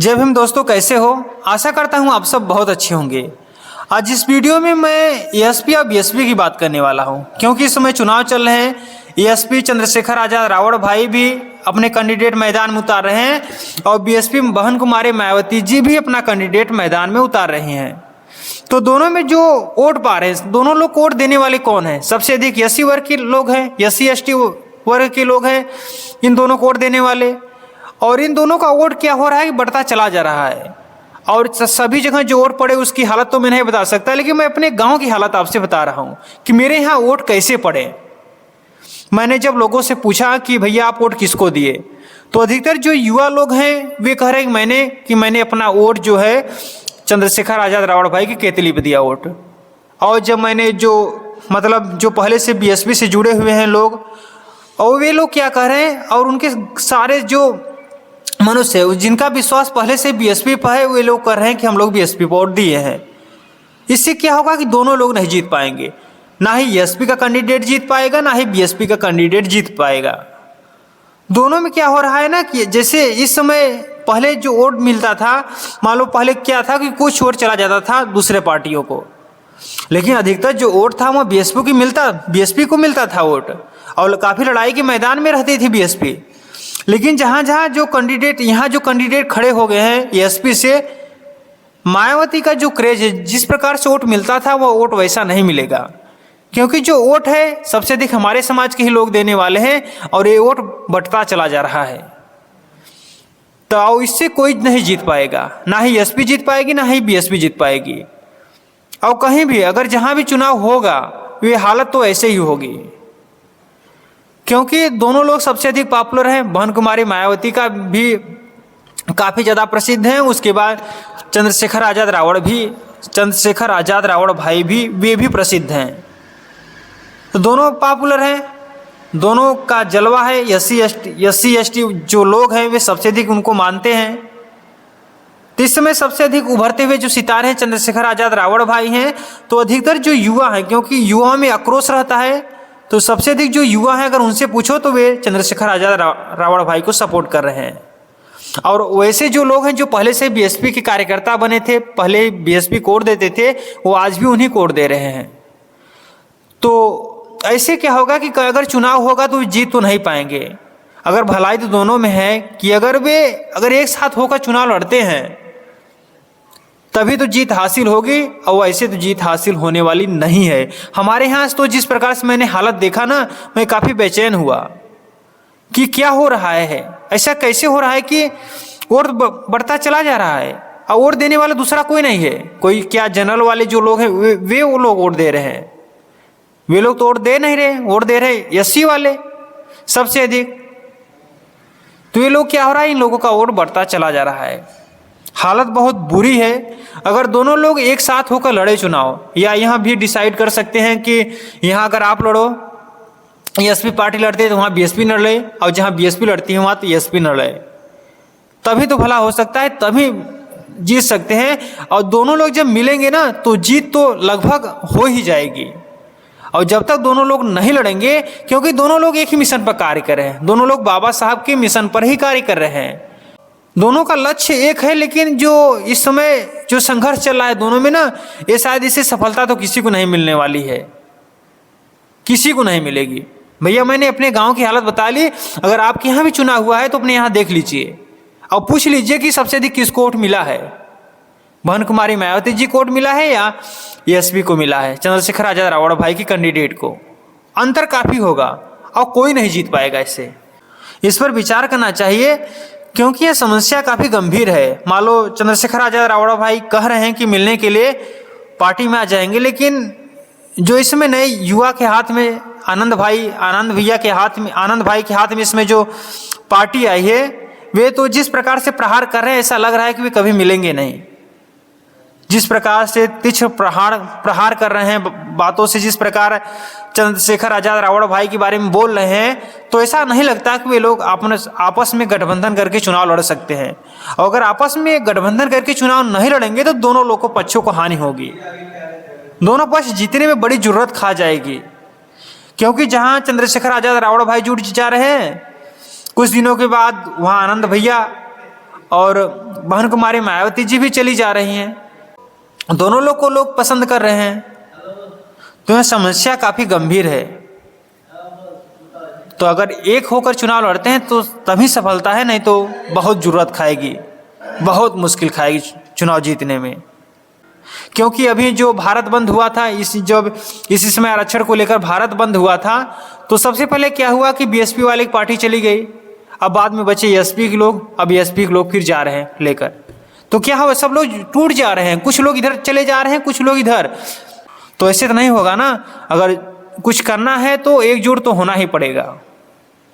जय भीम दोस्तों, कैसे हो? आशा करता हूँ आप सब बहुत अच्छे होंगे। आज इस वीडियो में मैं एएसपी और बीएसपी की बात करने वाला हूँ, क्योंकि इस समय चुनाव चल रहे हैं। एएसपी चंद्रशेखर आजाद रावण भाई भी अपने कैंडिडेट मैदान में उतार रहे हैं और बीएसपी बहन कुमारी मायावती जी भी अपना कैंडिडेट मैदान में उतार रहे हैं। तो दोनों में जो वोट पा रहे हैं, दोनों लोग वोट देने वाले कौन है? सबसे अधिक एससी वर्ग के लोग हैं, एससी एसटी वर्ग के लोग हैं इन दोनों को वोट देने वाले। और इन दोनों का वोट क्या हो रहा है कि बढ़ता चला जा रहा है। और सभी जगह जो वोट पड़े उसकी हालत तो मैं नहीं बता सकता, लेकिन मैं अपने गांव की हालत आपसे बता रहा हूं कि मेरे यहाँ वोट कैसे पड़े। मैंने जब लोगों से पूछा कि भैया आप वोट किसको दिए, तो अधिकतर जो युवा लोग हैं वे कह रहे हैं कि मैंने अपना वोट जो है चंद्रशेखर आजाद रावण भाई की केतली पे दिया वोट। और जब मैंने जो पहले से बीएसपी से जुड़े हुए हैं लोग, और वे लोग क्या कह रहे हैं, और उनके सारे जो मनुष्य जिनका विश्वास पहले से बीएसपी पर है, वे लोग कह रहे हैं कि हम लोग बीएसपी पर वोट दिए हैं। इससे क्या होगा कि दोनों लोग नहीं जीत पाएंगे। ना ही एसपी का कैंडिडेट जीत पाएगा, ना ही बीएसपी का कैंडिडेट जीत पाएगा। दोनों में क्या हो रहा है ना कि जैसे इस समय पहले जो वोट मिलता था, मान लो पहले क्या था कि कुछ वोट चला जाता था दूसरे पार्टियों को, लेकिन अधिकतर जो वोट था वो बीएसपी को मिलता था वोट, और काफ़ी लड़ाई के मैदान में रहती थी बीएसपी। लेकिन जहाँ जो कैंडिडेट खड़े हो गए हैं एएसपी से, मायावती का जो क्रेज है, जिस प्रकार से वोट मिलता था वो वोट वैसा नहीं मिलेगा, क्योंकि जो वोट है सबसे अधिक हमारे समाज के ही लोग देने वाले हैं और ये वोट बढ़ता चला जा रहा है। तो इससे कोई नहीं जीत पाएगा, ना ही एसपी जीत पाएगी, ना ही बीएसपी जीत पाएगी। और कहीं भी अगर जहाँ भी चुनाव होगा वे हालत तो ऐसे ही होगी, क्योंकि दोनों लोग सबसे अधिक पॉपुलर हैं। बहन कुमारी मायावती का भी काफ़ी ज़्यादा प्रसिद्ध हैं। उसके बाद चंद्रशेखर आजाद रावण भाई भी वे भी प्रसिद्ध हैं। तो दोनों पॉपुलर हैं, दोनों का जलवा है। एससी एसटी जो लोग हैं वे सबसे अधिक उनको मानते हैं। तो इस समय सबसे अधिक उभरते हुए जो सितारे हैं चंद्रशेखर आजाद रावण भाई हैं। तो अधिकतर जो युवा हैं, क्योंकि युवाओं में आक्रोश रहता है, तो सबसे अधिक जो युवा हैं अगर उनसे पूछो तो वे चंद्रशेखर आजाद रावण भाई को सपोर्ट कर रहे हैं। और वैसे जो लोग हैं जो पहले से बीएसपी के कार्यकर्ता बने थे, पहले बीएसपी को वोट देते थे, वो आज भी उन्हीं को वोट दे रहे हैं। तो ऐसे क्या होगा कि अगर चुनाव होगा तो जीत तो नहीं पाएंगे। अगर भलाई तो दोनों में है कि अगर एक साथ होकर चुनाव लड़ते हैं तभी तो जीत हासिल होगी, और ऐसे तो जीत हासिल होने वाली नहीं है। हमारे यहाँ तो जिस प्रकार से मैंने हालत देखा ना, मैं काफ़ी बेचैन हुआ कि क्या हो रहा है, ऐसा कैसे हो रहा है कि वोट बढ़ता चला जा रहा है और वोट देने वाला दूसरा कोई नहीं है। कोई क्या जनरल वाले जो लोग हैं वो लोग वोट दे रहे हैं, वे लोग तो वोट दे नहीं रहे, वोट दे रहे एससी वाले सबसे अधिक। तो ये लोग क्या हो रहा है, इन लोगों का वोट बढ़ता चला जा रहा है। हालत बहुत बुरी है। अगर दोनों लोग एक साथ होकर लड़े चुनाव, या यहाँ भी डिसाइड कर सकते हैं कि यहाँ अगर आप लड़ो, एसपी पार्टी लड़ती है तो वहाँ बीएसपी न लड़े, और जहाँ बीएसपी लड़ती है वहाँ तो एसपी न लड़े, तभी तो भला हो सकता है, तभी जीत सकते हैं। और दोनों लोग जब मिलेंगे ना तो जीत तो लगभग हो ही जाएगी। और जब तक दोनों लोग नहीं लड़ेंगे, क्योंकि दोनों लोग एक ही मिशन पर कार्य कर रहे हैं, दोनों लोग बाबा साहब के मिशन पर ही कार्य कर रहे हैं, दोनों का लक्ष्य एक है। लेकिन जो इस समय जो संघर्ष चल रहा है दोनों में ना, ये शायद इससे सफलता तो किसी को नहीं मिलने वाली है, किसी को नहीं मिलेगी। भैया मैंने अपने गांव की हालत बता ली। अगर आपके यहाँ भी चुनाव हुआ है तो अपने यहाँ देख लीजिए और पूछ लीजिए कि सबसे अधिक किसको वोट मिला है, बहन कुमारी मायावती जी को वोट मिला है या एसपी को मिला है, चंद्रशेखर आजाद रावण भाई की कैंडिडेट को। अंतर काफ़ी होगा और कोई नहीं जीत पाएगा। इस पर विचार करना चाहिए, क्योंकि यह समस्या काफ़ी गंभीर है। मान लो चंद्रशेखर आजाद रावण भाई कह रहे हैं कि मिलने के लिए पार्टी में आ जाएंगे, लेकिन जो इसमें नए युवा के हाथ में आनंद भाई के हाथ में इसमें जो पार्टी आई है, वे तो जिस प्रकार से प्रहार कर रहे हैं ऐसा लग रहा है कि वे कभी मिलेंगे नहीं। जिस प्रकार से तीक्ष्ण प्रहार कर रहे हैं बातों से, जिस प्रकार चंद्रशेखर आजाद रावण भाई के बारे में बोल रहे हैं, तो ऐसा नहीं लगता कि वे लोग आपस में गठबंधन करके चुनाव लड़ सकते हैं। और अगर आपस में गठबंधन करके चुनाव नहीं लड़ेंगे तो दोनों लोगों पक्षों को हानि होगी, दोनों पक्ष जीतने में बड़ी जरूरत खा जाएगी। क्योंकि जहां चंद्रशेखर आजाद रावण भाई जुट जा रहे हैं, कुछ दिनों के बाद वहां आनंद भैया और बहन कुमारी मायावती जी भी चली जा रही हैं, दोनों लोग को लोग पसंद कर रहे हैं, तो यह समस्या काफ़ी गंभीर है। तो अगर एक होकर चुनाव लड़ते हैं तो तभी सफलता है, नहीं तो बहुत ज़रूरत खाएगी, बहुत मुश्किल खाएगी चुनाव जीतने में। क्योंकि अभी जो भारत बंद हुआ था, इस समय आरक्षण को लेकर भारत बंद हुआ था, तो सबसे पहले क्या हुआ कि बीएसपी वाली पार्टी चली गई, अब बाद में बचे एसपी के लोग, अब एसपी के लोग फिर जा रहे हैं लेकर, तो क्या हुआ, सब लोग टूट जा रहे हैं, कुछ लोग इधर चले जा रहे हैं, कुछ लोग इधर। तो ऐसे तो नहीं होगा ना, अगर कुछ करना है तो एकजुट तो होना ही पड़ेगा।